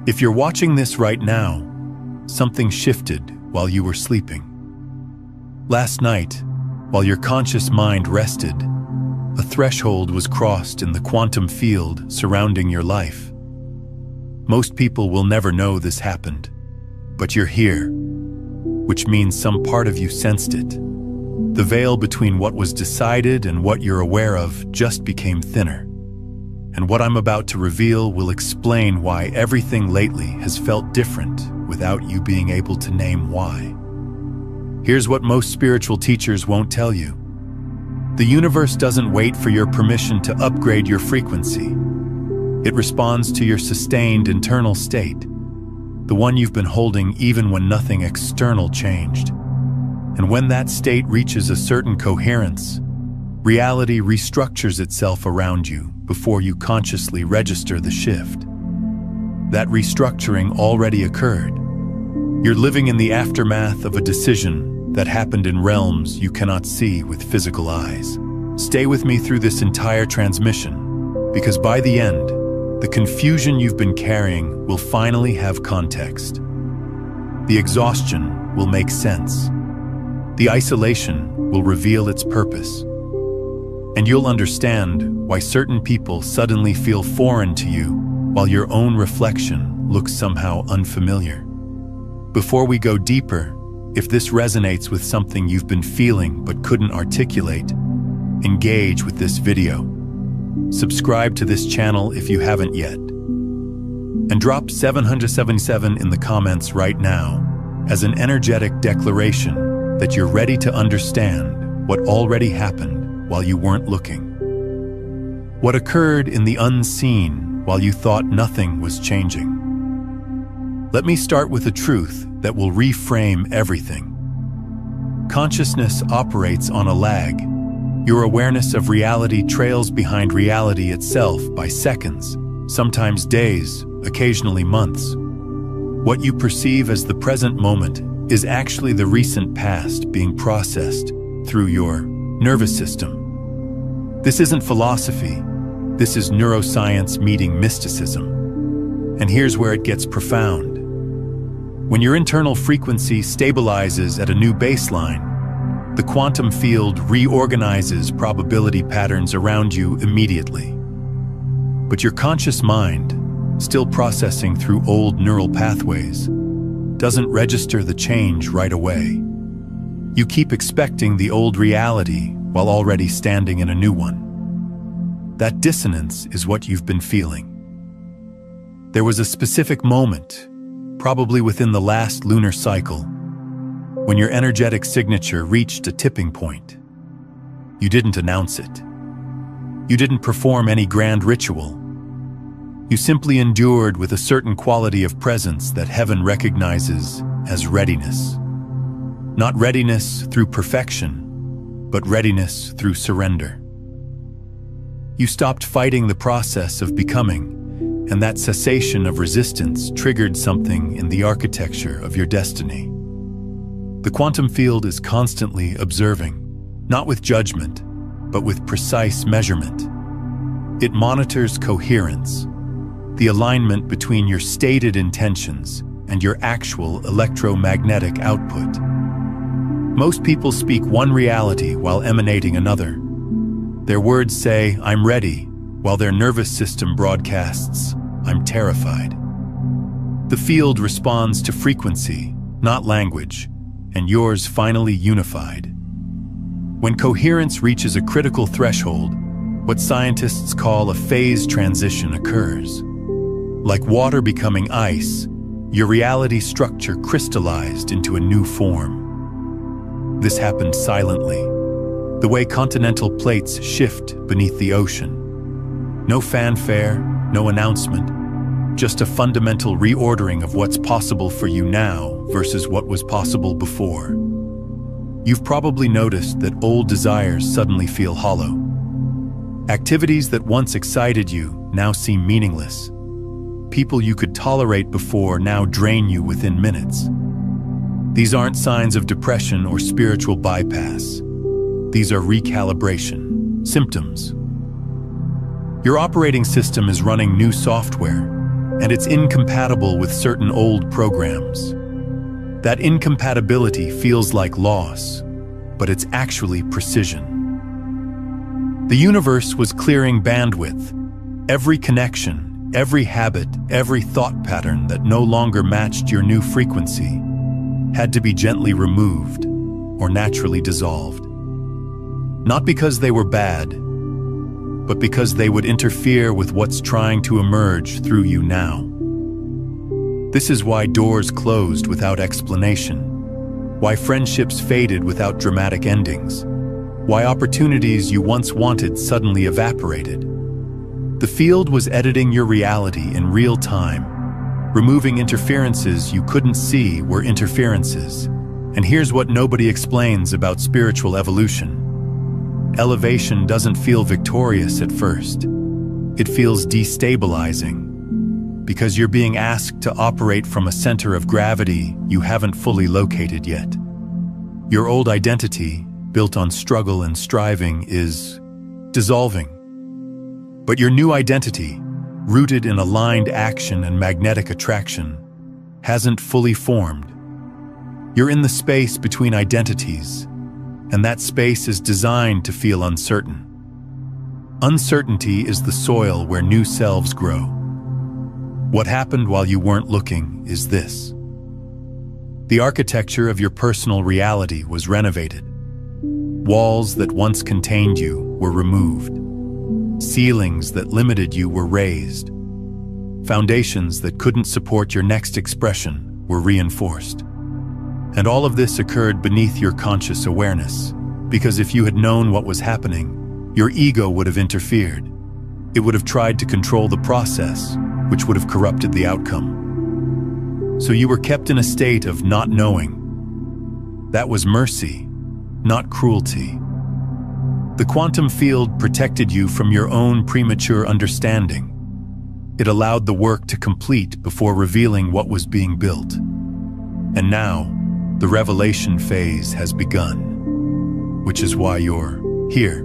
If you're watching this right now, something shifted while you were sleeping. Last night, while your conscious mind rested, a threshold was crossed in the quantum field surrounding your life. Most people will never know this happened, but you're here, which means some part of you sensed it. The veil between what was decided and what you're aware of just became thinner. And what I'm about to reveal will explain why everything lately has felt different without you being able to name why. Here's what most spiritual teachers won't tell you. The universe doesn't wait for your permission to upgrade your frequency. It responds to your sustained internal state, the one you've been holding even when nothing external changed. And when that state reaches a certain coherence, reality restructures itself around you before you consciously register the shift. That restructuring already occurred. You're living in the aftermath of a decision that happened in realms you cannot see with physical eyes. Stay with me through this entire transmission, because by the end, the confusion you've been carrying will finally have context. The exhaustion will make sense. The isolation will reveal its purpose. And you'll understand why certain people suddenly feel foreign to you while your own reflection looks somehow unfamiliar. Before we go deeper, if this resonates with something you've been feeling but couldn't articulate, engage with this video. Subscribe to this channel if you haven't yet. And drop 777 in the comments right now as an energetic declaration that you're ready to understand what already happened while you weren't looking. What occurred in the unseen while you thought nothing was changing. Let me start with a truth that will reframe everything. Consciousness operates on a lag. Your awareness of reality trails behind reality itself by seconds, sometimes days, occasionally months. What you perceive as the present moment is actually the recent past being processed through your nervous system. This isn't philosophy. This is neuroscience meeting mysticism. And here's where it gets profound. When your internal frequency stabilizes at a new baseline, the quantum field reorganizes probability patterns around you immediately. But your conscious mind, still processing through old neural pathways, doesn't register the change right away. You keep expecting the old reality while already standing in a new one. That dissonance is what you've been feeling. There was a specific moment, probably within the last lunar cycle, when your energetic signature reached a tipping point. You didn't announce it. You didn't perform any grand ritual. You simply endured with a certain quality of presence that heaven recognizes as readiness. Not readiness through perfection, but readiness through surrender. You stopped fighting the process of becoming, and that cessation of resistance triggered something in the architecture of your destiny. The quantum field is constantly observing, not with judgment, but with precise measurement. It monitors coherence, the alignment between your stated intentions and your actual electromagnetic output. Most people speak one reality while emanating another. Their words say, "I'm ready," while their nervous system broadcasts, "I'm terrified." The field responds to frequency, not language, and yours finally unified. When coherence reaches a critical threshold, what scientists call a phase transition occurs. Like water becoming ice, your reality structure crystallized into a new form. This happened silently, the way continental plates shift beneath the ocean. No fanfare, no announcement, just a fundamental reordering of what's possible for you now versus what was possible before. You've probably noticed that old desires suddenly feel hollow. Activities that once excited you now seem meaningless. People you could tolerate before now drain you within minutes. These aren't signs of depression or spiritual bypass. These are recalibration symptoms. Your operating system is running new software, and it's incompatible with certain old programs. That incompatibility feels like loss, but it's actually precision. The universe was clearing bandwidth. Every connection, every habit, every thought pattern that no longer matched your new frequency had to be gently removed or naturally dissolved. Not because they were bad, but because they would interfere with what's trying to emerge through you now. This is why doors closed without explanation, why friendships faded without dramatic endings, why opportunities you once wanted suddenly evaporated. The field was editing your reality in real time, removing interferences you couldn't see were interferences. And here's what nobody explains about spiritual evolution. Elevation doesn't feel victorious at first. It feels destabilizing, because you're being asked to operate from a center of gravity you haven't fully located yet. Your old identity, built on struggle and striving, is dissolving. But your new identity, rooted in aligned action and magnetic attraction, hasn't fully formed. You're in the space between identities, and that space is designed to feel uncertain. Uncertainty is the soil where new selves grow. What happened while you weren't looking is this. The architecture of your personal reality was renovated. Walls that once contained you were removed. Ceilings that limited you were raised. Foundations that couldn't support your next expression were reinforced. And all of this occurred beneath your conscious awareness, because if you had known what was happening, your ego would have interfered. It would have tried to control the process, which would have corrupted the outcome. So you were kept in a state of not knowing. That was mercy, not cruelty. The quantum field protected you from your own premature understanding. It allowed the work to complete before revealing what was being built. And now, the revelation phase has begun, which is why you're here,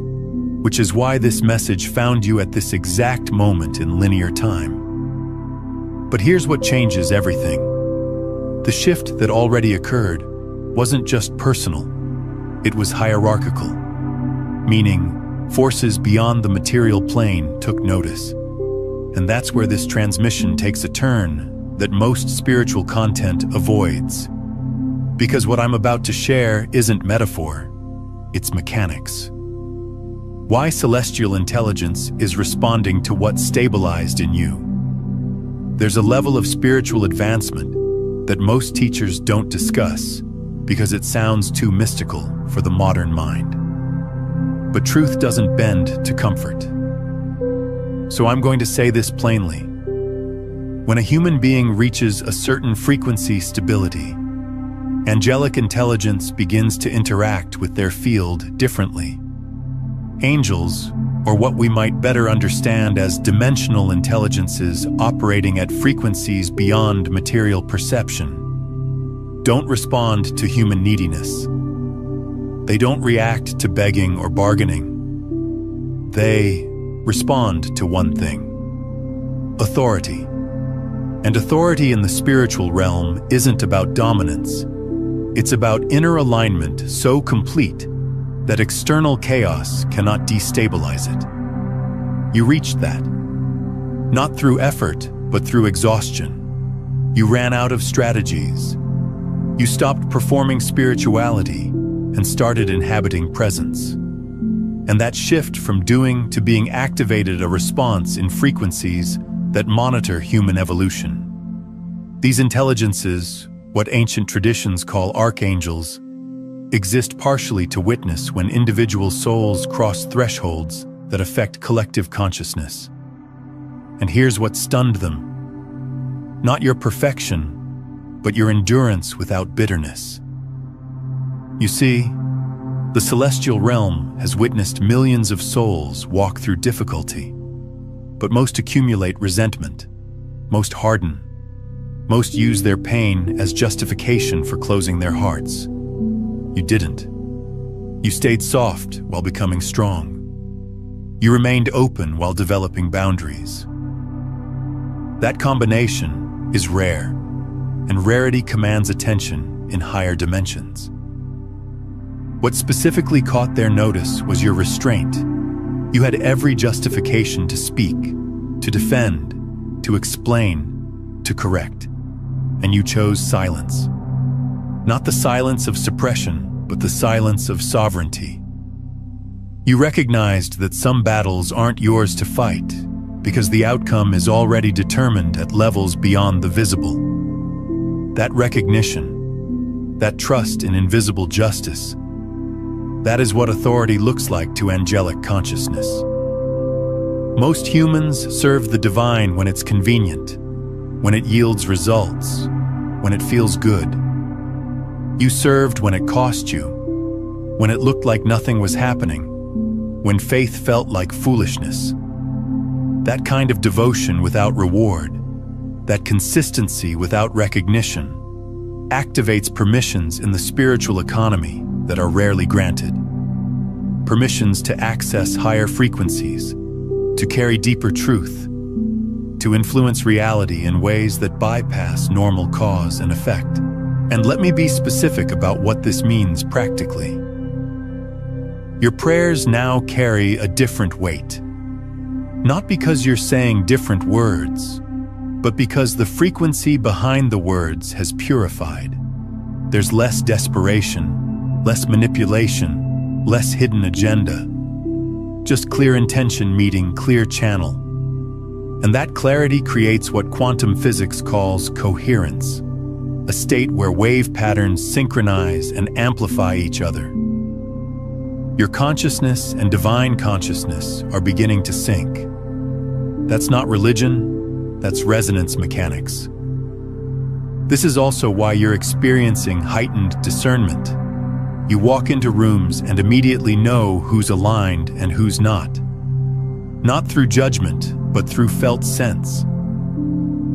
which is why this message found you at this exact moment in linear time. But here's what changes everything. The shift that already occurred wasn't just personal, it was hierarchical, meaning forces beyond the material plane took notice. And that's where this transmission takes a turn that most spiritual content avoids. Because what I'm about to share isn't metaphor, it's mechanics. Why celestial intelligence is responding to what stabilized in you. There's a level of spiritual advancement that most teachers don't discuss because it sounds too mystical for the modern mind. But truth doesn't bend to comfort. So I'm going to say this plainly. When a human being reaches a certain frequency stability, angelic intelligence begins to interact with their field differently. Angels, or what we might better understand as dimensional intelligences operating at frequencies beyond material perception, don't respond to human neediness. They don't react to begging or bargaining. They respond to one thing: authority. And authority in the spiritual realm isn't about dominance. It's about inner alignment so complete that external chaos cannot destabilize it. You reached that, not through effort, but through exhaustion. You ran out of strategies. You stopped performing spirituality and started inhabiting presence. And that shift from doing to being activated a response in frequencies that monitor human evolution. These intelligences, what ancient traditions call archangels, exist partially to witness when individual souls cross thresholds that affect collective consciousness. And here's what stunned them: not your perfection, but your endurance without bitterness. You see, the celestial realm has witnessed millions of souls walk through difficulty, but most accumulate resentment, most harden, most use their pain as justification for closing their hearts. You didn't. You stayed soft while becoming strong. You remained open while developing boundaries. That combination is rare, and rarity commands attention in higher dimensions. What specifically caught their notice was your restraint. You had every justification to speak, to defend, to explain, to correct, and you chose silence. Not the silence of suppression, but the silence of sovereignty. You recognized that some battles aren't yours to fight, because the outcome is already determined at levels beyond the visible. That recognition, that trust in invisible justice, that is what authority looks like to angelic consciousness. Most humans serve the divine when it's convenient, when it yields results, when it feels good. You served when it cost you, when it looked like nothing was happening, when faith felt like foolishness. That kind of devotion without reward, that consistency without recognition, activates permissions in the spiritual economy that are rarely granted. Permissions to access higher frequencies, to carry deeper truth, to influence reality in ways that bypass normal cause and effect. And let me be specific about what this means practically. Your prayers now carry a different weight. Not because you're saying different words, but because the frequency behind the words has purified. There's less desperation, less manipulation, less hidden agenda. Just clear intention meeting clear channel. And that clarity creates what quantum physics calls coherence, a state where wave patterns synchronize and amplify each other. Your consciousness and divine consciousness are beginning to sync. That's not religion, that's resonance mechanics. This is also why you're experiencing heightened discernment. You walk into rooms and immediately know who's aligned and who's not. Not through judgment, but through felt sense.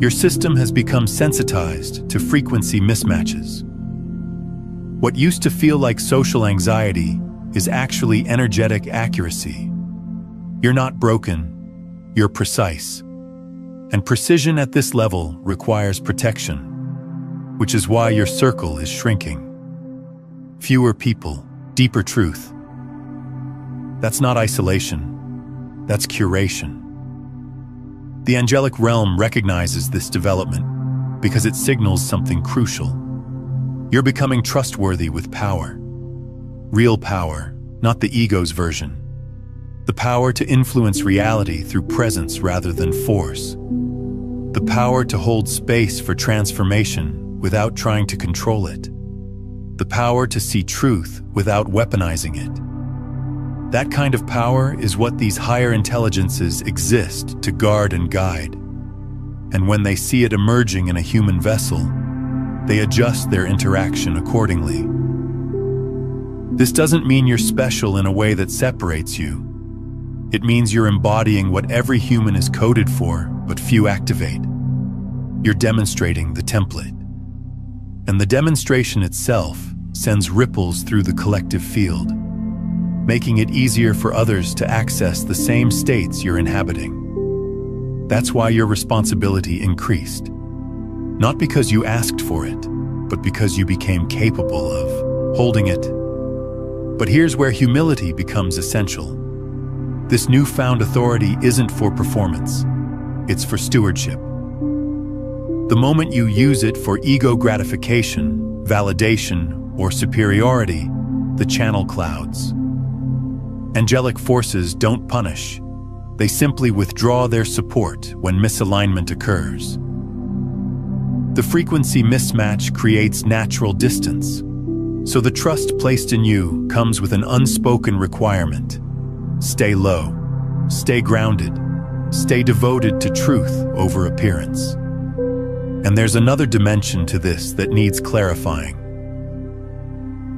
Your system has become sensitized to frequency mismatches. What used to feel like social anxiety is actually energetic accuracy. You're not broken. You're precise. And precision at this level requires protection, which is why your circle is shrinking. Fewer people, deeper truth. That's not isolation. That's curation. The angelic realm recognizes this development because it signals something crucial. You're becoming trustworthy with power. Real power, not the ego's version. The power to influence reality through presence rather than force. The power to hold space for transformation without trying to control it. The power to see truth without weaponizing it. That kind of power is what these higher intelligences exist to guard and guide. And when they see it emerging in a human vessel, they adjust their interaction accordingly. This doesn't mean you're special in a way that separates you. It means you're embodying what every human is coded for, but few activate. You're demonstrating the template. And the demonstration itself sends ripples through the collective field, making it easier for others to access the same states you're inhabiting. That's why your responsibility increased. Not because you asked for it, but because you became capable of holding it. But here's where humility becomes essential. This newfound authority isn't for performance, it's for stewardship. The moment you use it for ego gratification, validation, or superiority, the channel clouds. Angelic forces don't punish. They simply withdraw their support when misalignment occurs. The frequency mismatch creates natural distance. So the trust placed in you comes with an unspoken requirement. Stay low, stay grounded, stay devoted to truth over appearance. And there's another dimension to this that needs clarifying.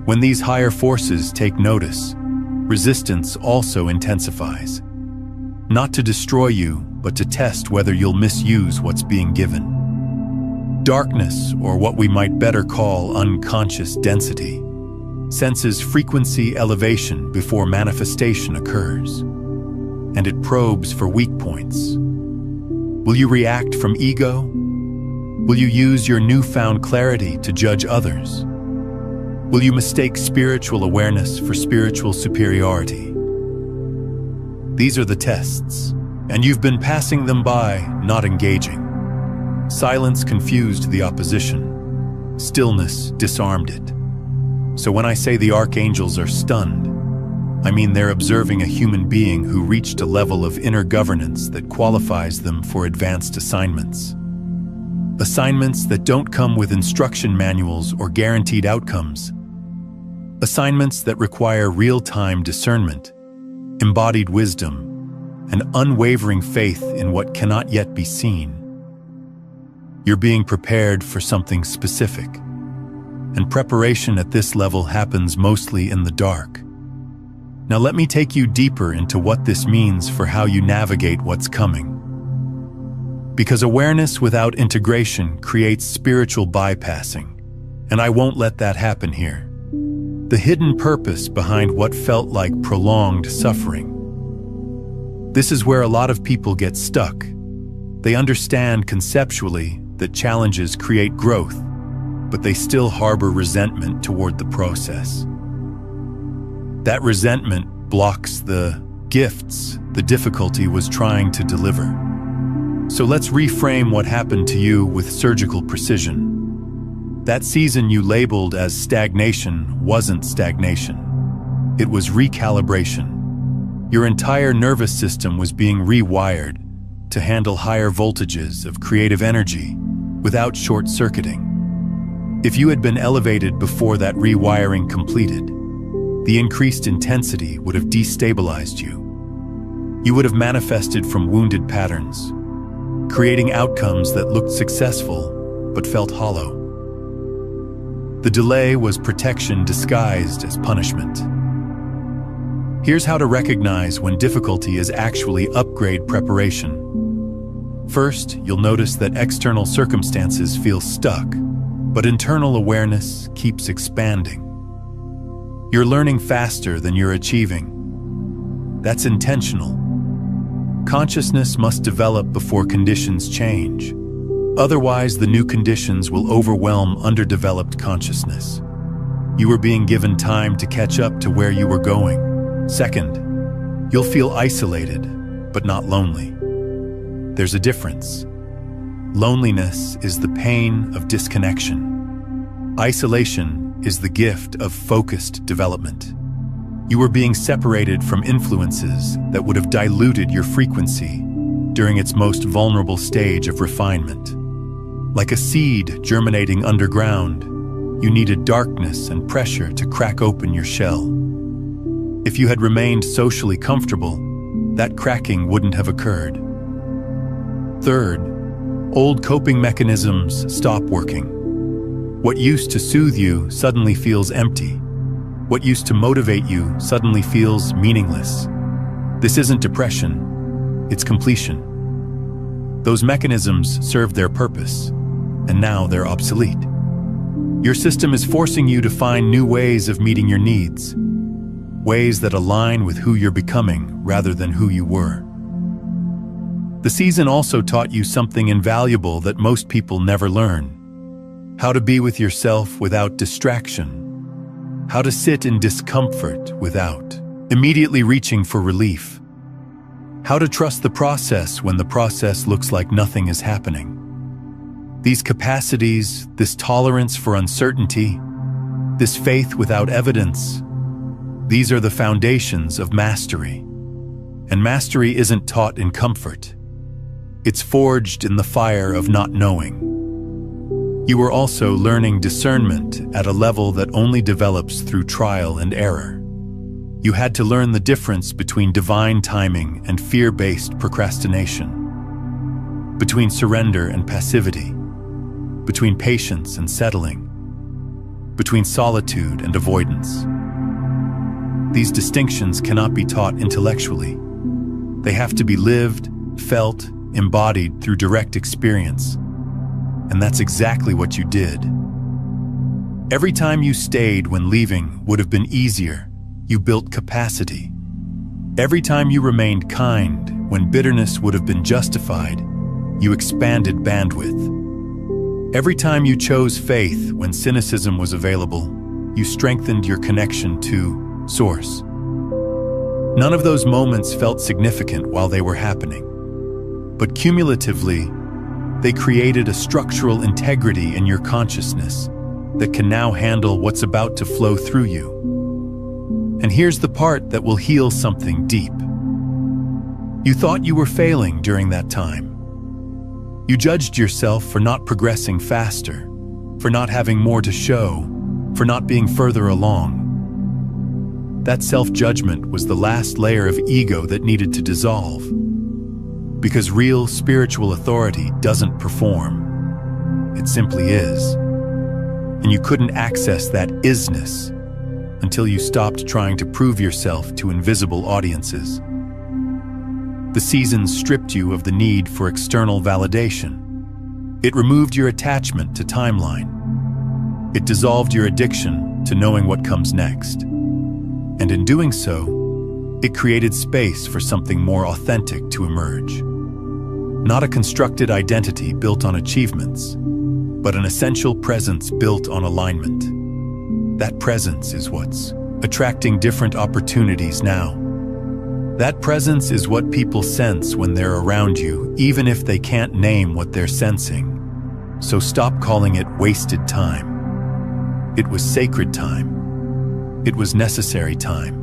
When these higher forces take notice, resistance also intensifies. Not to destroy you, but to test whether you'll misuse what's being given. Darkness, or what we might better call unconscious density, senses frequency elevation before manifestation occurs, and it probes for weak points. Will you react from ego? Will you use your newfound clarity to judge others? Will you mistake spiritual awareness for spiritual superiority? These are the tests, and you've been passing them by, not engaging. Silence confused the opposition. Stillness disarmed it. So when I say the archangels are stunned, I mean they're observing a human being who reached a level of inner governance that qualifies them for advanced assignments. Assignments that don't come with instruction manuals or guaranteed outcomes. Assignments that require real-time discernment, embodied wisdom, and unwavering faith in what cannot yet be seen. You're being prepared for something specific, and preparation at this level happens mostly in the dark. Now let me take you deeper into what this means for how you navigate what's coming. Because awareness without integration creates spiritual bypassing, and I won't let that happen here. The hidden purpose behind what felt like prolonged suffering. This is where a lot of people get stuck. They understand conceptually that challenges create growth, but they still harbor resentment toward the process. That resentment blocks the gifts the difficulty was trying to deliver. So let's reframe what happened to you with surgical precision. That season you labeled as stagnation wasn't stagnation. It was recalibration. Your entire nervous system was being rewired to handle higher voltages of creative energy without short-circuiting. If you had been elevated before that rewiring completed, the increased intensity would have destabilized you. You would have manifested from wounded patterns, creating outcomes that looked successful but felt hollow. The delay was protection disguised as punishment. Here's how to recognize when difficulty is actually upgrade preparation. First, you'll notice that external circumstances feel stuck, but internal awareness keeps expanding. You're learning faster than you're achieving. That's intentional. Consciousness must develop before conditions change. Otherwise, the new conditions will overwhelm underdeveloped consciousness. You are being given time to catch up to where you were going. Second, you'll feel isolated, but not lonely. There's a difference. Loneliness is the pain of disconnection. Isolation is the gift of focused development. You were being separated from influences that would have diluted your frequency during its most vulnerable stage of refinement. Like a seed germinating underground, you needed darkness and pressure to crack open your shell. If you had remained socially comfortable, that cracking wouldn't have occurred. Third, old coping mechanisms stop working. What used to soothe you suddenly feels empty. What used to motivate you suddenly feels meaningless. This isn't depression, it's completion. Those mechanisms served their purpose, and now they're obsolete. Your system is forcing you to find new ways of meeting your needs, ways that align with who you're becoming rather than who you were. The season also taught you something invaluable that most people never learn. How to be with yourself without distraction. How to sit in discomfort without immediately reaching for relief. How to trust the process when the process looks like nothing is happening. These capacities, this tolerance for uncertainty, this faith without evidence, these are the foundations of mastery. And mastery isn't taught in comfort. It's forged in the fire of not knowing. You were also learning discernment at a level that only develops through trial and error. You had to learn the difference between divine timing and fear-based procrastination, between surrender and passivity, between patience and settling, between solitude and avoidance. These distinctions cannot be taught intellectually. They have to be lived, felt, embodied through direct experience. And that's exactly what you did. Every time you stayed when leaving would have been easier, you built capacity. Every time you remained kind when bitterness would have been justified, you expanded bandwidth. Every time you chose faith when cynicism was available, you strengthened your connection to Source. None of those moments felt significant while they were happening, but cumulatively, they created a structural integrity in your consciousness that can now handle what's about to flow through you. And here's the part that will heal something deep. You thought you were failing during that time. You judged yourself for not progressing faster, for not having more to show, for not being further along. That self-judgment was the last layer of ego that needed to dissolve. Because real spiritual authority doesn't perform. It simply is. And you couldn't access that isness until you stopped trying to prove yourself to invisible audiences. The seasons stripped you of the need for external validation. It removed your attachment to timeline. It dissolved your addiction to knowing what comes next. And in doing so, it created space for something more authentic to emerge. Not a constructed identity built on achievements, but an essential presence built on alignment. That presence is what's attracting different opportunities now. That presence is what people sense when they're around you, even if they can't name what they're sensing. So stop calling it wasted time. It was sacred time. It was necessary time.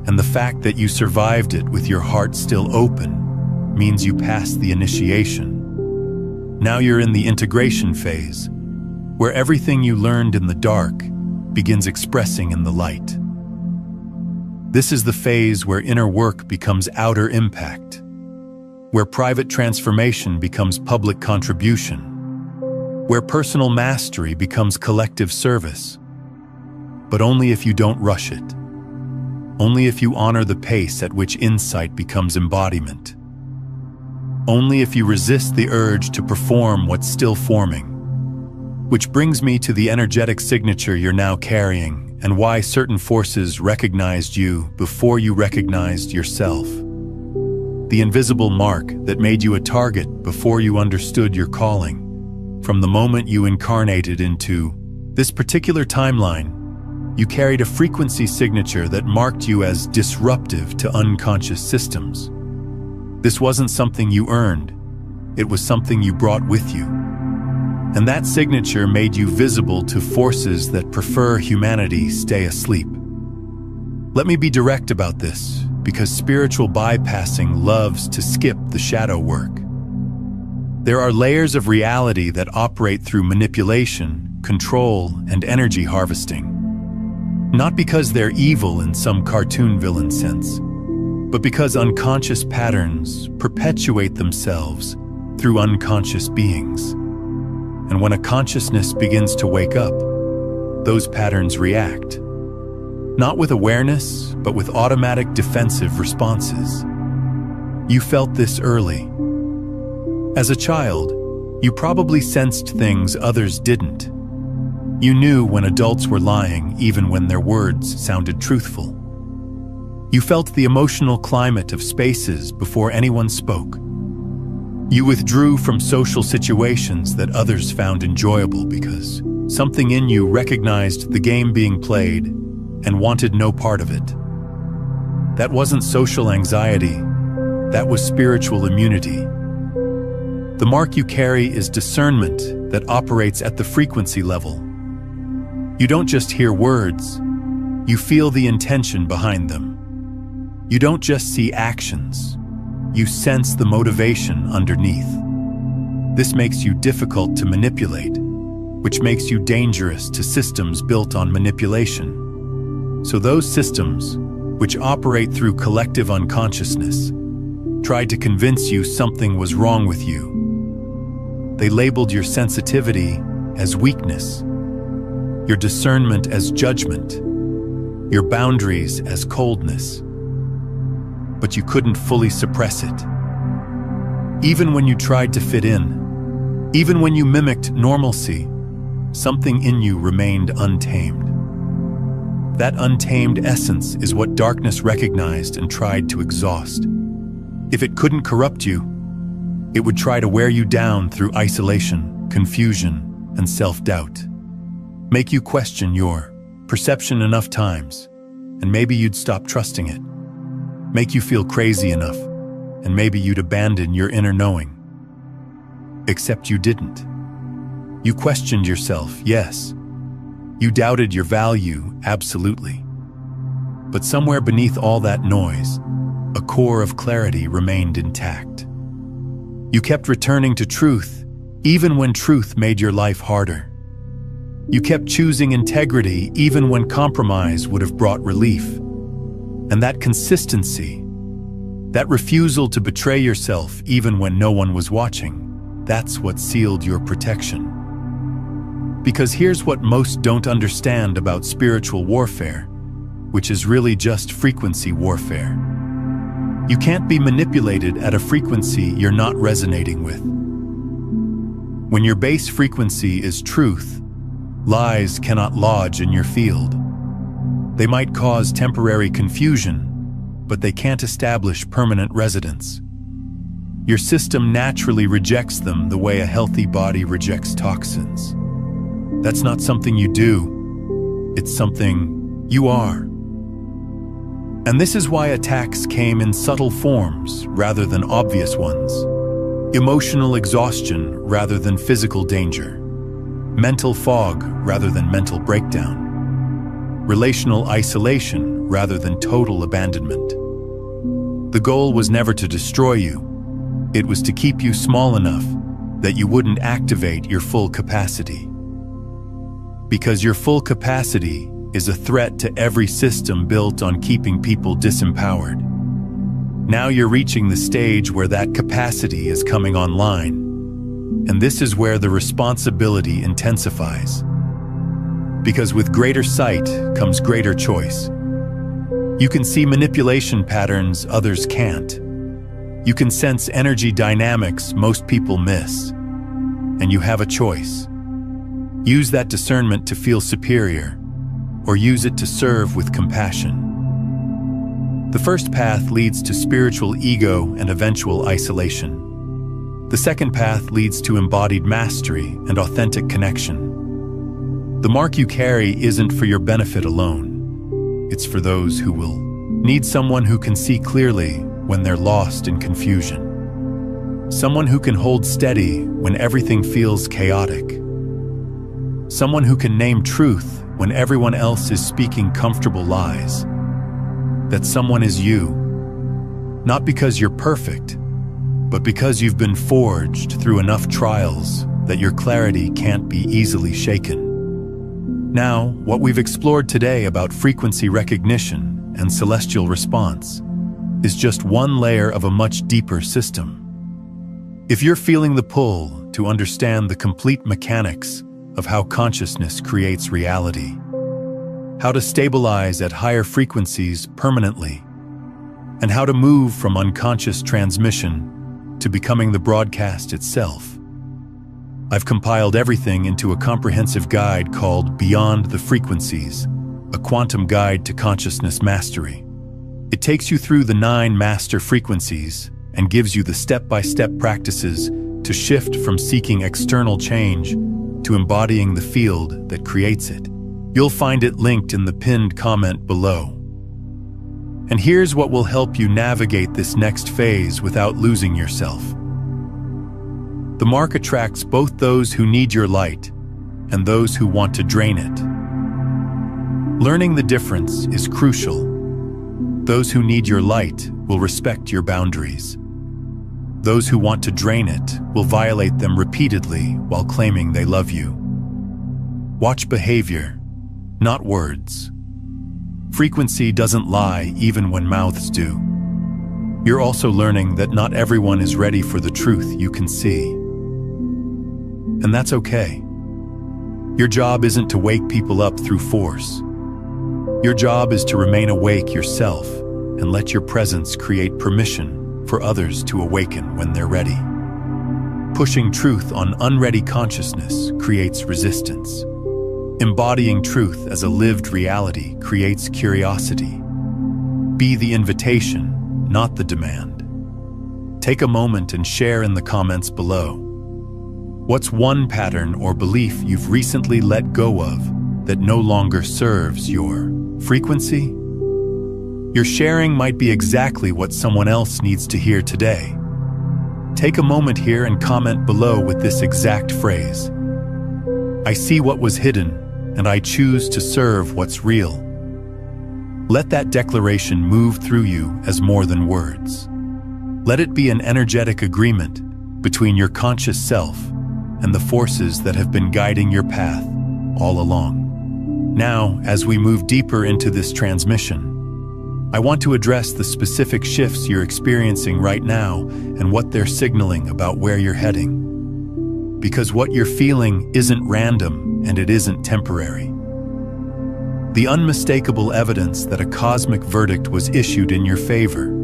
And the fact that you survived it with your heart still open means you passed the initiation. Now you're in the integration phase, where everything you learned in the dark begins expressing in the light. This is the phase where inner work becomes outer impact, where private transformation becomes public contribution, where personal mastery becomes collective service. But only if you don't rush it. Only if you honor the pace at which insight becomes embodiment. Only if you resist the urge to perform what's still forming. Which brings me to the energetic signature you're now carrying, and why certain forces recognized you before you recognized yourself. The invisible mark that made you a target before you understood your calling. From the moment you incarnated into this particular timeline, you carried a frequency signature that marked you as disruptive to unconscious systems. This wasn't something you earned, it was something you brought with you. And that signature made you visible to forces that prefer humanity stay asleep. Let me be direct about this, because spiritual bypassing loves to skip the shadow work. There are layers of reality that operate through manipulation, control, and energy harvesting. Not because they're evil in some cartoon villain sense, but because unconscious patterns perpetuate themselves through unconscious beings. And when a consciousness begins to wake up, those patterns react. Not with awareness, but with automatic defensive responses. You felt this early. As a child, you probably sensed things others didn't. You knew when adults were lying, even when their words sounded truthful. You felt the emotional climate of spaces before anyone spoke. You withdrew from social situations that others found enjoyable because something in you recognized the game being played and wanted no part of it. That wasn't social anxiety, that was spiritual immunity. The mark you carry is discernment that operates at the frequency level. You don't just hear words, you feel the intention behind them. You don't just see actions, you sense the motivation underneath. This makes you difficult to manipulate, which makes you dangerous to systems built on manipulation. So those systems, which operate through collective unconsciousness, tried to convince you something was wrong with you. They labeled your sensitivity as weakness, your discernment as judgment, your boundaries as coldness. But you couldn't fully suppress it. Even when you tried to fit in, even when you mimicked normalcy, something in you remained untamed. That untamed essence is what darkness recognized and tried to exhaust. If it couldn't corrupt you, It would try to wear you down through isolation, confusion, and self-doubt. Make you question your perception enough times, and maybe you'd stop trusting it. Make you feel crazy enough, and maybe you'd abandon your inner knowing. Except you didn't. You questioned yourself, yes. You doubted your value, absolutely. But somewhere beneath all that noise, a core of clarity remained intact. You kept returning to truth, even when truth made your life harder. You kept choosing integrity, even when compromise would have brought relief. And that consistency, that refusal to betray yourself even when no one was watching, that's what sealed your protection. Because here's what most don't understand about spiritual warfare, which is really just frequency warfare. You can't be manipulated at a frequency you're not resonating with. When your base frequency is truth, lies cannot lodge in your field. They might cause temporary confusion, but they can't establish permanent residence. Your system naturally rejects them the way a healthy body rejects toxins. That's not something you do, it's something you are. And this is why attacks came in subtle forms rather than obvious ones. Emotional exhaustion rather than physical danger. Mental fog rather than mental breakdown. Relational isolation rather than total abandonment. The goal was never to destroy you. It was to keep you small enough that you wouldn't activate your full capacity. Because your full capacity is a threat to every system built on keeping people disempowered. Now you're reaching the stage where that capacity is coming online, and this is where the responsibility intensifies. Because with greater sight comes greater choice. You can see manipulation patterns others can't. You can sense energy dynamics most people miss. And you have a choice. Use that discernment to feel superior, or use it to serve with compassion. The first path leads to spiritual ego and eventual isolation. The second path leads to embodied mastery and authentic connection. The mark you carry isn't for your benefit alone. It's for those who will need someone who can see clearly when they're lost in confusion. Someone who can hold steady when everything feels chaotic. Someone who can name truth when everyone else is speaking comfortable lies. That someone is you, not because you're perfect, but because you've been forged through enough trials that your clarity can't be easily shaken. Now, what we've explored today about frequency recognition and celestial response is just one layer of a much deeper system. If you're feeling the pull to understand the complete mechanics of how consciousness creates reality, how to stabilize at higher frequencies permanently, and how to move from unconscious transmission to becoming the broadcast itself, I've compiled everything into a comprehensive guide called Beyond the Frequencies, a quantum guide to consciousness mastery. It takes you through the 9 master frequencies and gives you the step-by-step practices to shift from seeking external change to embodying the field that creates it. You'll find it linked in the pinned comment below. And here's what will help you navigate this next phase without losing yourself. The mark attracts both those who need your light and those who want to drain it. Learning the difference is crucial. Those who need your light will respect your boundaries. Those who want to drain it will violate them repeatedly while claiming they love you. Watch behavior, not words. Frequency doesn't lie even when mouths do. You're also learning that not everyone is ready for the truth you can see. And that's okay. Your job isn't to wake people up through force. Your job is to remain awake yourself and let your presence create permission for others to awaken when they're ready. Pushing truth on unready consciousness creates resistance. Embodying truth as a lived reality creates curiosity. Be the invitation, not the demand. Take a moment and share in the comments below. What's one pattern or belief you've recently let go of that no longer serves your frequency? Your sharing might be exactly what someone else needs to hear today. Take a moment here and comment below with this exact phrase. I see what was hidden, and I choose to serve what's real. Let that declaration move through you as more than words. Let it be an energetic agreement between your conscious self and the forces that have been guiding your path all along. Now, as we move deeper into this transmission, I want to address the specific shifts you're experiencing right now and what they're signaling about where you're heading. Because what you're feeling isn't random and it isn't temporary. The unmistakable evidence that a cosmic verdict was issued in your favor.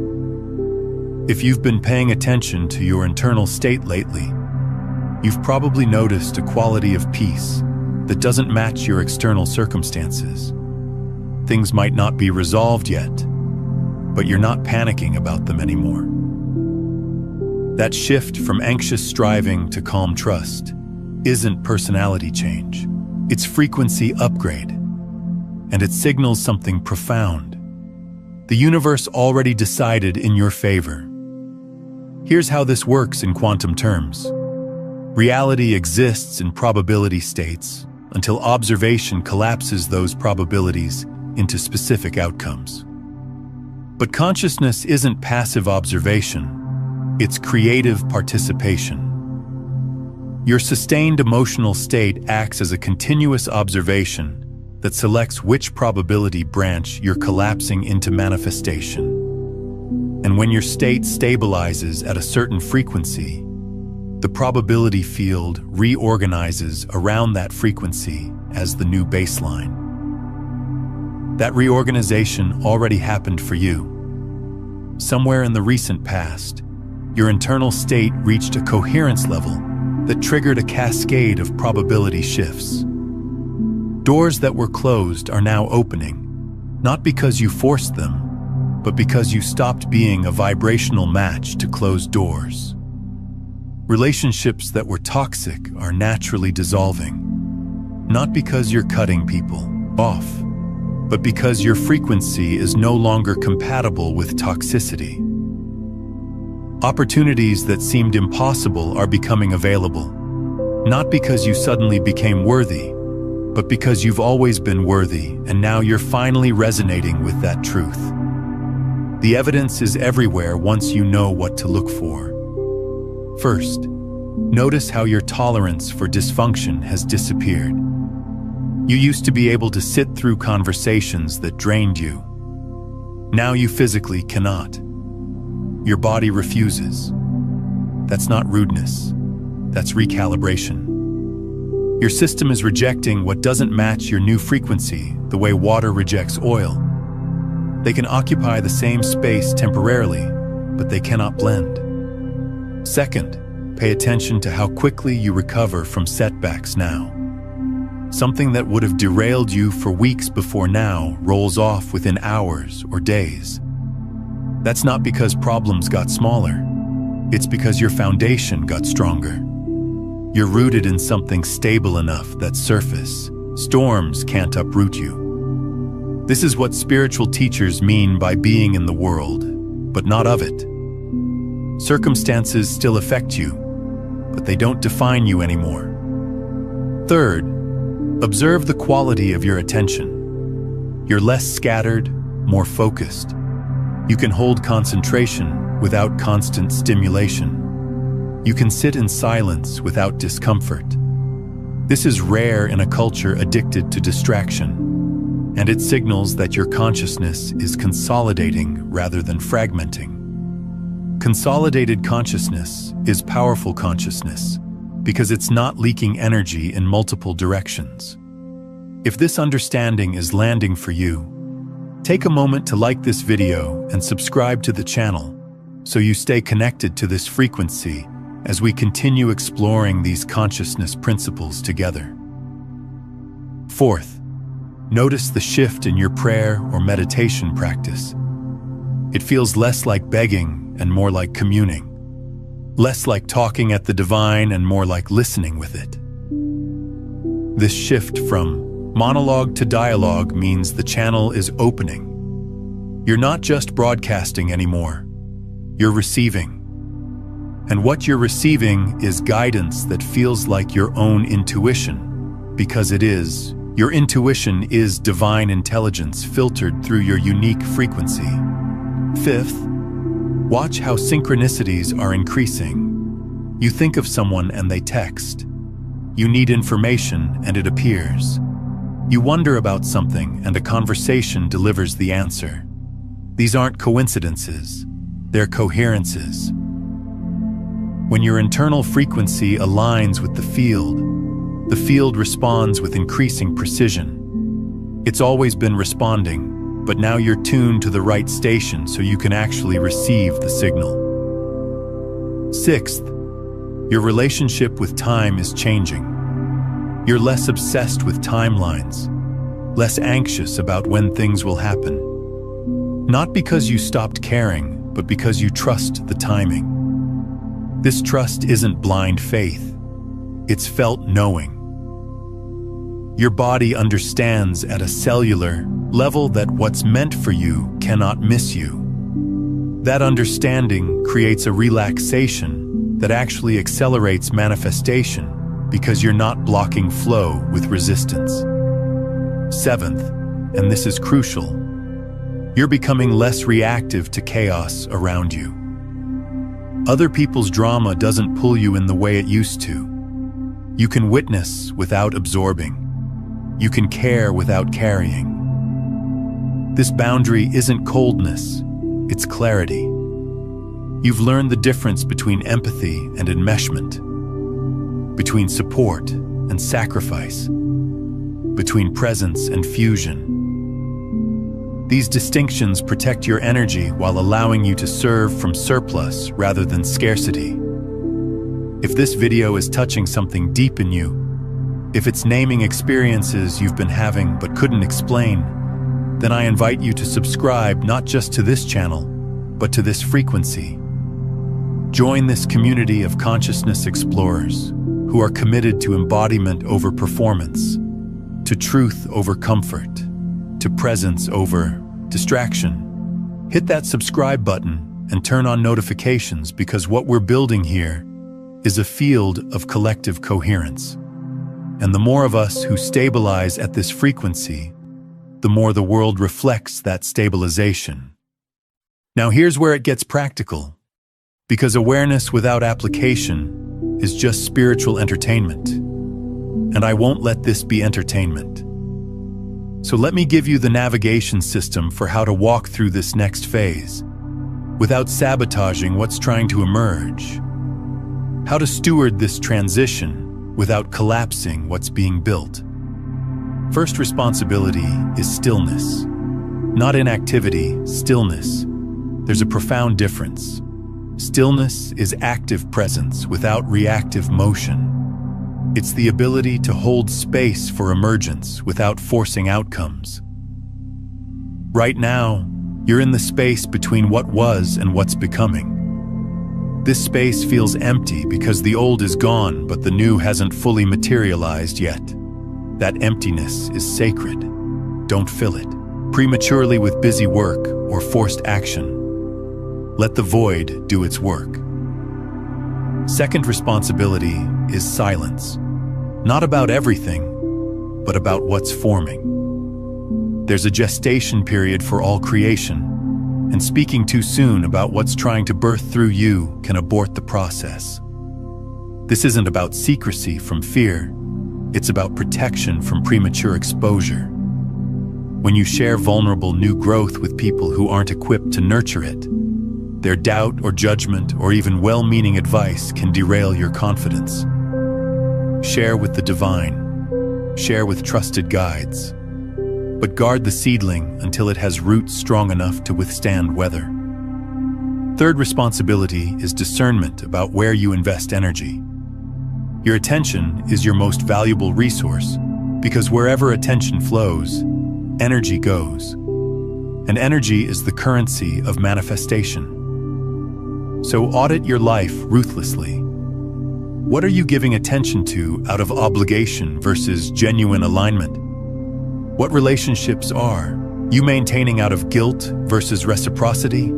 If you've been paying attention to your internal state lately, you've probably noticed a quality of peace that doesn't match your external circumstances. Things might not be resolved yet, but you're not panicking about them anymore. That shift from anxious striving to calm trust isn't personality change. It's frequency upgrade, and it signals something profound. The universe already decided in your favor. Here's how this works in quantum terms. Reality exists in probability states until observation collapses those probabilities into specific outcomes. But consciousness isn't passive observation, it's creative participation. Your sustained emotional state acts as a continuous observation that selects which probability branch you're collapsing into manifestation. And when your state stabilizes at a certain frequency, the probability field reorganizes around that frequency as the new baseline. That reorganization already happened for you. Somewhere in the recent past, your internal state reached a coherence level that triggered a cascade of probability shifts. Doors that were closed are now opening, not because you forced them, but because you stopped being a vibrational match to closed doors. Relationships that were toxic are naturally dissolving, not because you're cutting people off, but because your frequency is no longer compatible with toxicity. Opportunities that seemed impossible are becoming available, not because you suddenly became worthy, but because you've always been worthy and now you're finally resonating with that truth. The evidence is everywhere once you know what to look for. First, notice how your tolerance for dysfunction has disappeared. You used to be able to sit through conversations that drained you. Now you physically cannot. Your body refuses. That's not rudeness. That's recalibration. Your system is rejecting what doesn't match your new frequency the way water rejects oil. They can occupy the same space temporarily, but they cannot blend. Second, pay attention to how quickly you recover from setbacks now. Something that would have derailed you for weeks before now rolls off within hours or days. That's not because problems got smaller. It's because your foundation got stronger. You're rooted in something stable enough that storms can't uproot you. This is what spiritual teachers mean by being in the world, but not of it. Circumstances still affect you, but they don't define you anymore. Third, observe the quality of your attention. You're less scattered, more focused. You can hold concentration without constant stimulation. You can sit in silence without discomfort. This is rare in a culture addicted to distraction, and it signals that your consciousness is consolidating rather than fragmenting. Consolidated consciousness is powerful consciousness because it's not leaking energy in multiple directions. If this understanding is landing for you, take a moment to like this video and subscribe to the channel so you stay connected to this frequency as we continue exploring these consciousness principles together. Fourth, notice the shift in your prayer or meditation practice. It feels less like begging and more like communing. less like talking at the divine and more like listening with it. This shift from monologue to dialogue means the channel is opening. You're not just broadcasting anymore, you're receiving. And what you're receiving is guidance that feels like your own intuition, because it is. Your intuition is divine intelligence filtered through your unique frequency. Fifth, watch how synchronicities are increasing. You think of someone and they text. You need information and it appears. You wonder about something and a conversation delivers the answer. These aren't coincidences, they're coherences. When your internal frequency aligns with the field responds with increasing precision. It's always been responding, but now you're tuned to the right station so you can actually receive the signal. Sixth, your relationship with time is changing. You're less obsessed with timelines, less anxious about when things will happen. Not because you stopped caring, but because you trust the timing. This trust isn't blind faith, it's felt knowing. Your body understands at a cellular level that what's meant for you cannot miss you. That understanding creates a relaxation that actually accelerates manifestation because you're not blocking flow with resistance. Seventh, and this is crucial, you're becoming less reactive to chaos around you. Other people's drama doesn't pull you in the way it used to. You can witness without absorbing. You can care without carrying. This boundary isn't coldness, it's clarity. You've learned the difference between empathy and enmeshment, between support and sacrifice, between presence and fusion. These distinctions protect your energy while allowing you to serve from surplus rather than scarcity. If this video is touching something deep in you, if it's naming experiences you've been having but couldn't explain, then I invite you to subscribe not just to this channel, but to this frequency. Join this community of consciousness explorers who are committed to embodiment over performance, to truth over comfort, to presence over distraction. Hit that subscribe button and turn on notifications because what we're building here is a field of collective coherence. And the more of us who stabilize at this frequency, the more the world reflects that stabilization. Now here's where it gets practical, because awareness without application is just spiritual entertainment. And I won't let this be entertainment. So let me give you the navigation system for how to walk through this next phase, without sabotaging what's trying to emerge. How to steward this transition without collapsing what's being built. First responsibility is stillness. Not inactivity, stillness. There's a profound difference. Stillness is active presence without reactive motion. It's the ability to hold space for emergence without forcing outcomes. Right now, you're in the space between what was and what's becoming. This space feels empty because the old is gone, but the new hasn't fully materialized yet. That emptiness is sacred. Don't fill it prematurely with busy work or forced action. Let the void do its work. Second responsibility is silence. Not about everything, but about what's forming. There's a gestation period for all creation, and speaking too soon about what's trying to birth through you can abort the process. This isn't about secrecy from fear, it's about protection from premature exposure. When you share vulnerable new growth with people who aren't equipped to nurture it, their doubt or judgment or even well-meaning advice can derail your confidence. Share with the divine, share with trusted guides, but guard the seedling until it has roots strong enough to withstand weather. Third responsibility is discernment about where you invest energy. Your attention is your most valuable resource because wherever attention flows, energy goes. And energy is the currency of manifestation. So audit your life ruthlessly. What are you giving attention to out of obligation versus genuine alignment? What relationships are you maintaining out of guilt versus reciprocity?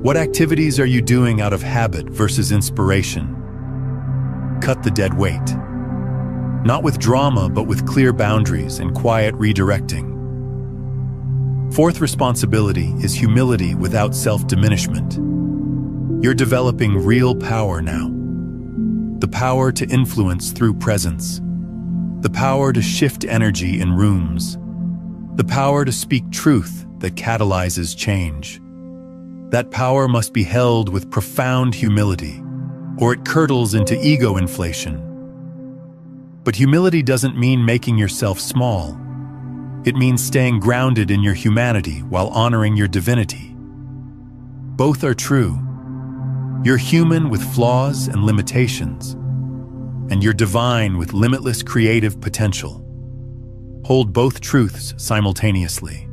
What activities are you doing out of habit versus inspiration? Cut the dead weight. Not with drama, but with clear boundaries and quiet redirecting. Fourth responsibility is humility without self-diminishment. You're developing real power now. The power to influence through presence. The power to shift energy in rooms. The power to speak truth that catalyzes change. That power must be held with profound humility, or it curdles into ego inflation. But humility doesn't mean making yourself small. It means staying grounded in your humanity while honoring your divinity. Both are true. You're human with flaws and limitations, and you're divine with limitless creative potential. Hold both truths simultaneously.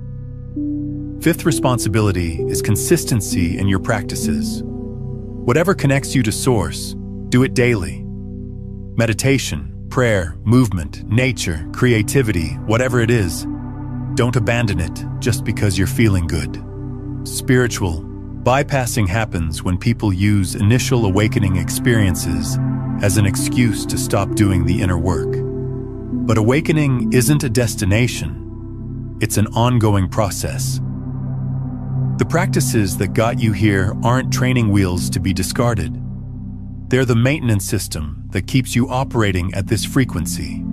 Fifth responsibility is consistency in your practices. Whatever connects you to Source, do it daily. Meditation, prayer, movement, nature, creativity, whatever it is, don't abandon it just because you're feeling good. Spiritual bypassing happens when people use initial awakening experiences as an excuse to stop doing the inner work. But awakening isn't a destination, it's an ongoing process. The practices that got you here aren't training wheels to be discarded. They're the maintenance system that keeps you operating at this frequency.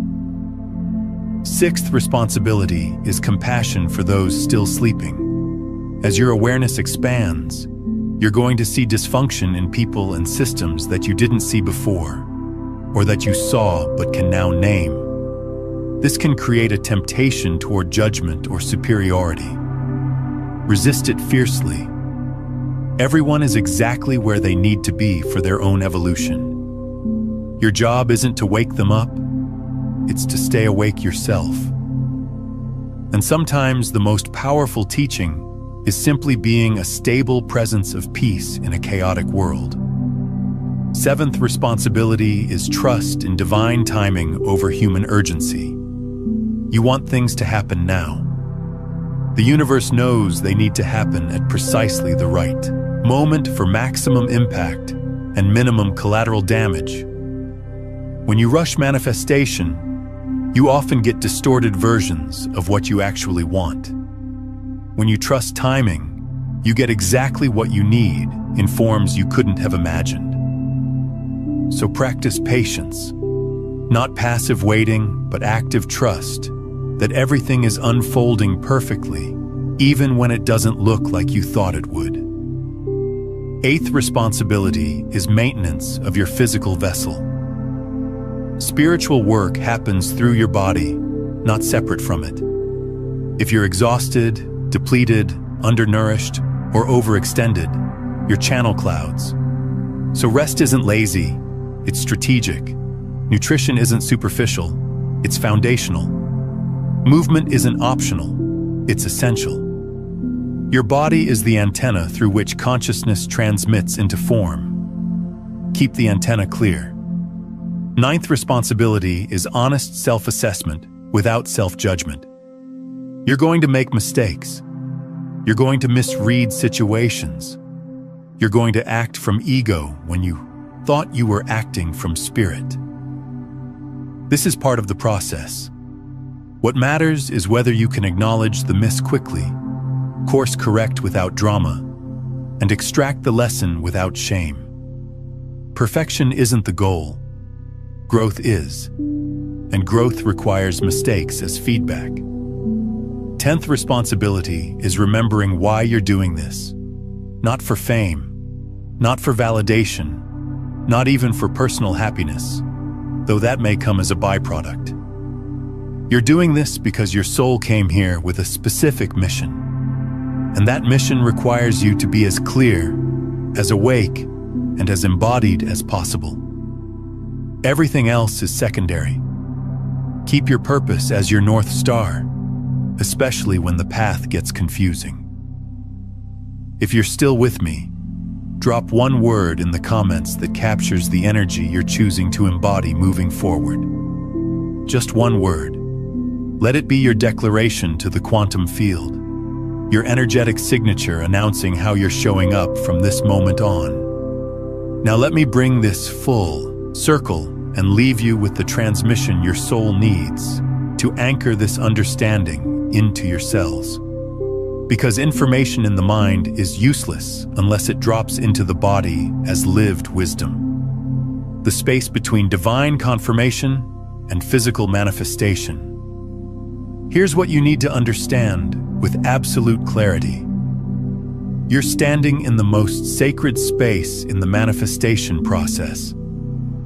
Sixth responsibility is compassion for those still sleeping. As your awareness expands, you're going to see dysfunction in people and systems that you didn't see before, or that you saw but can now name. This can create a temptation toward judgment or superiority. Resist it fiercely. Everyone is exactly where they need to be for their own evolution. Your job isn't to wake them up, it's to stay awake yourself. And sometimes the most powerful teaching is simply being a stable presence of peace in a chaotic world. Seventh responsibility is trust in divine timing over human urgency. You want things to happen now. The universe knows they need to happen at precisely the right moment for maximum impact and minimum collateral damage. When you rush manifestation, you often get distorted versions of what you actually want. When you trust timing, you get exactly what you need in forms you couldn't have imagined. So practice patience, not passive waiting, but active trust that everything is unfolding perfectly, even when it doesn't look like you thought it would. Eighth responsibility is maintenance of your physical vessel. Spiritual work happens through your body, not separate from it. If you're exhausted, depleted, undernourished, or overextended, your channel clouds. So rest isn't lazy, it's strategic. Nutrition isn't superficial, it's foundational. Movement isn't optional, it's essential. Your body is the antenna through which consciousness transmits into form. Keep the antenna clear. Ninth responsibility is honest self-assessment without self-judgment. You're going to make mistakes. You're going to misread situations. You're going to act from ego when you thought you were acting from spirit. This is part of the process. What matters is whether you can acknowledge the miss quickly, course correct without drama, and extract the lesson without shame. Perfection isn't the goal. Growth is, and growth requires mistakes as feedback. 10th responsibility is remembering why you're doing this. Not for fame, not for validation, not even for personal happiness, though that may come as a byproduct. You're doing this because your soul came here with a specific mission, and that mission requires you to be as clear, as awake, and as embodied as possible. Everything else is secondary. Keep your purpose as your North Star, especially when the path gets confusing. If you're still with me, Drop one word in the comments that captures the energy you're choosing to embody moving forward. Just one word. Let it be your declaration to the quantum field, your energetic signature announcing how you're showing up from this moment on. Now let me bring this full circle and leave you with the transmission your soul needs to anchor this understanding into your cells. Because information in the mind is useless unless it drops into the body as lived wisdom. The space between divine confirmation and physical manifestation. Here's what you need to understand with absolute clarity. You're standing in the most sacred space in the manifestation process.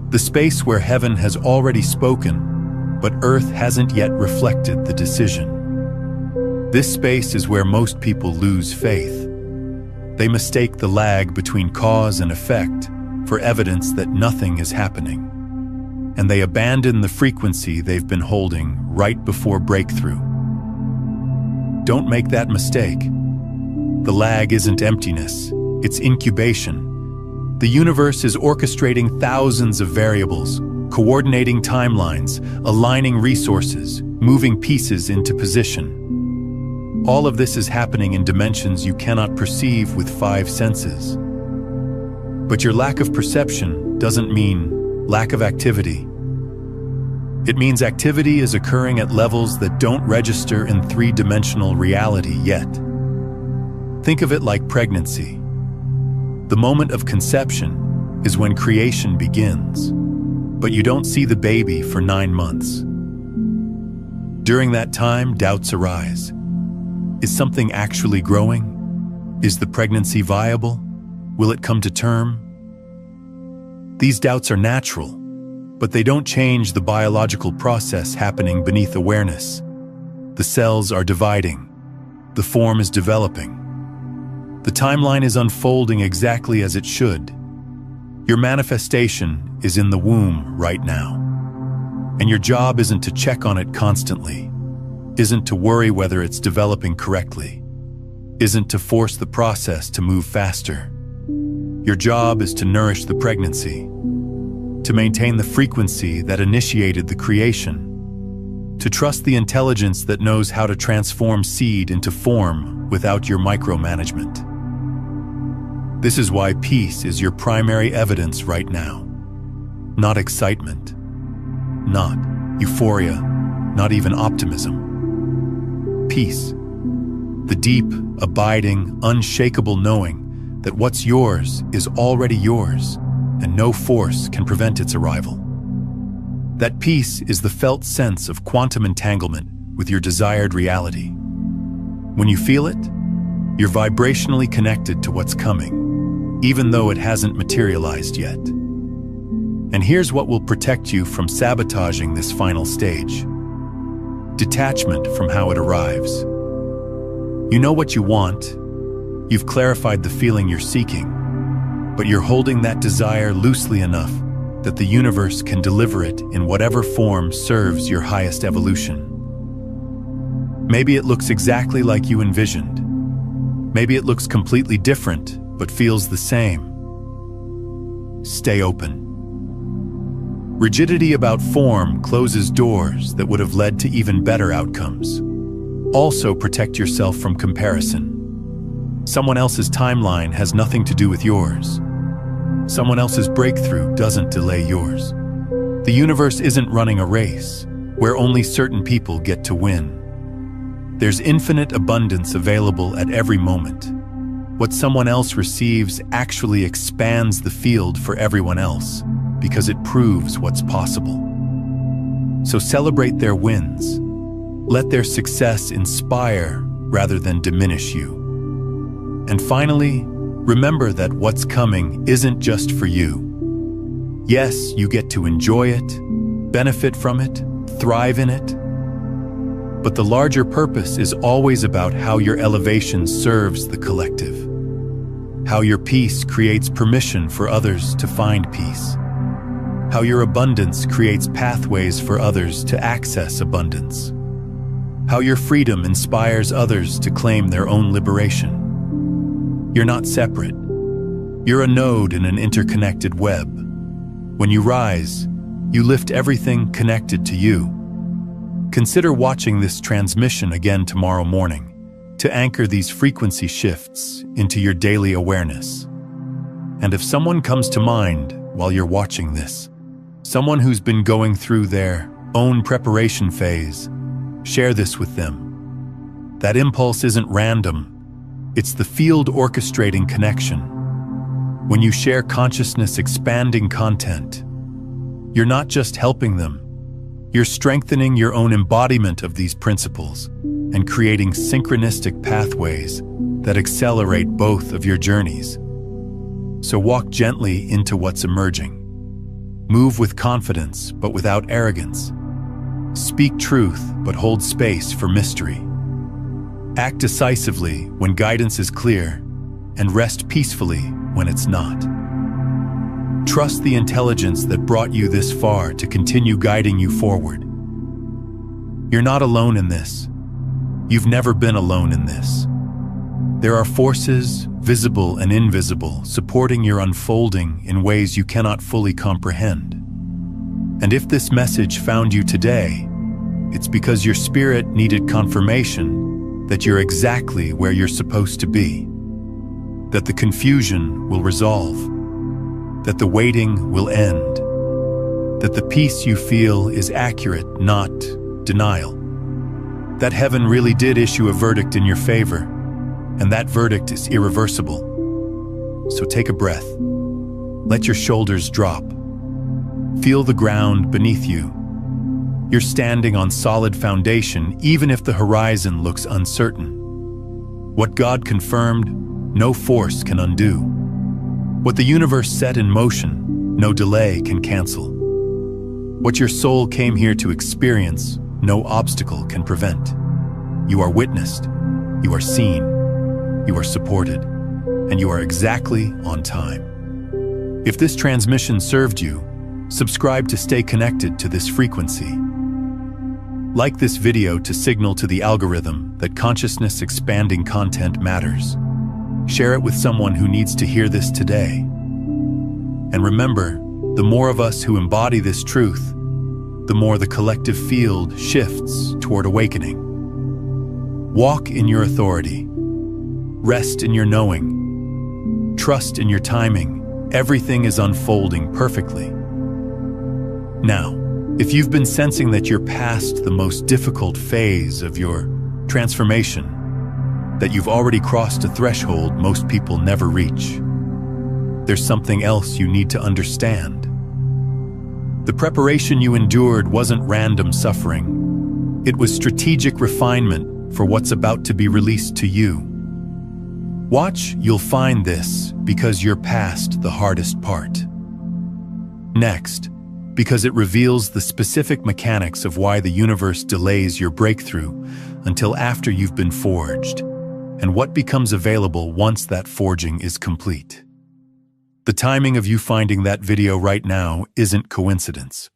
The space where heaven has already spoken, but earth hasn't yet reflected the decision. This space is where most people lose faith. They mistake the lag between cause and effect for evidence that nothing is happening. And they abandon the frequency they've been holding right before breakthrough. Don't make that mistake. The lag isn't emptiness, it's incubation. The universe is orchestrating thousands of variables, coordinating timelines, aligning resources, moving pieces into position. All of this is happening in dimensions you cannot perceive with 5 senses. But your lack of perception doesn't mean lack of activity. It means activity is occurring at levels that don't register in 3-dimensional reality yet. Think of it like pregnancy. The moment of conception is when creation begins, but you don't see the baby for 9 months. During that time, doubts arise. Is something actually growing? Is the pregnancy viable? Will it come to term? These doubts are natural, but they don't change the biological process happening beneath awareness. The cells are dividing. The form is developing. The timeline is unfolding exactly as it should. Your manifestation is in the womb right now. And your job isn't to check on it constantly. Isn't to worry whether it's developing correctly, isn't to force the process to move faster. Your job is to nourish the pregnancy, to maintain the frequency that initiated the creation, to trust the intelligence that knows how to transform seed into form without your micromanagement. This is why peace is your primary evidence right now. Not excitement, not euphoria, not even optimism. Peace, the deep, abiding, unshakable knowing that what's yours is already yours and no force can prevent its arrival. That peace is the felt sense of quantum entanglement with your desired reality. When you feel it, you're vibrationally connected to what's coming, even though it hasn't materialized yet. And here's what will protect you from sabotaging this final stage. Detachment from how it arrives. You know what you want. You've clarified the feeling you're seeking, but you're holding that desire loosely enough that the universe can deliver it in whatever form serves your highest evolution. Maybe it looks exactly like you envisioned. Maybe it looks completely different, but feels the same. Stay open. Rigidity about form closes doors that would have led to even better outcomes. Also protect yourself from comparison. Someone else's timeline has nothing to do with yours. Someone else's breakthrough doesn't delay yours. The universe isn't running a race where only certain people get to win. There's infinite abundance available at every moment. What someone else receives actually expands the field for everyone else, because it proves what's possible. So celebrate their wins. Let their success inspire rather than diminish you. And finally, remember that what's coming isn't just for you. Yes, you get to enjoy it, benefit from it, thrive in it. But the larger purpose is always about how your elevation serves the collective. How your peace creates permission for others to find peace. How your abundance creates pathways for others to access abundance. How your freedom inspires others to claim their own liberation. You're not separate. You're a node in an interconnected web. When you rise, you lift everything connected to you. Consider watching this transmission again tomorrow morning to anchor these frequency shifts into your daily awareness. And if someone comes to mind while you're watching this, someone who's been going through their own preparation phase, share this with them. That impulse isn't random. It's the field orchestrating connection. When you share consciousness-expanding content, you're not just helping them, you're strengthening your own embodiment of these principles and creating synchronistic pathways that accelerate both of your journeys. So walk gently into what's emerging. Move with confidence, but without arrogance. Speak truth, but hold space for mystery. Act decisively when guidance is clear, and rest peacefully when it's not. Trust the intelligence that brought you this far to continue guiding you forward. You're not alone in this. You've never been alone in this. There are forces, visible and invisible, supporting your unfolding in ways you cannot fully comprehend. And if this message found you today, it's because your spirit needed confirmation that you're exactly where you're supposed to be, that the confusion will resolve, that the waiting will end, that the peace you feel is accurate, not denial, that heaven really did issue a verdict in your favor, and that verdict is irreversible. So take a breath. Let your shoulders drop. Feel the ground beneath you. You're standing on solid foundation, even if the horizon looks uncertain. What God confirmed, no force can undo. What the universe set in motion, no delay can cancel. What your soul came here to experience, no obstacle can prevent. You are witnessed, you are seen, you are supported, and you are exactly on time. If this transmission served you, subscribe to stay connected to this frequency. Like this video to signal to the algorithm that consciousness-expanding content matters. Share it with someone who needs to hear this today. And remember, the more of us who embody this truth, the more the collective field shifts toward awakening. Walk in your authority. Rest in your knowing. Trust in your timing. Everything is unfolding perfectly. Now, if you've been sensing that you're past the most difficult phase of your transformation, that you've already crossed a threshold most people never reach, there's something else you need to understand. The preparation you endured wasn't random suffering. It was strategic refinement for what's about to be released to you. Watch, you'll find this because you're past the hardest part. Next, because it reveals the specific mechanics of why the universe delays your breakthrough until after you've been forged, and what becomes available once that forging is complete. The timing of you finding that video right now isn't coincidence.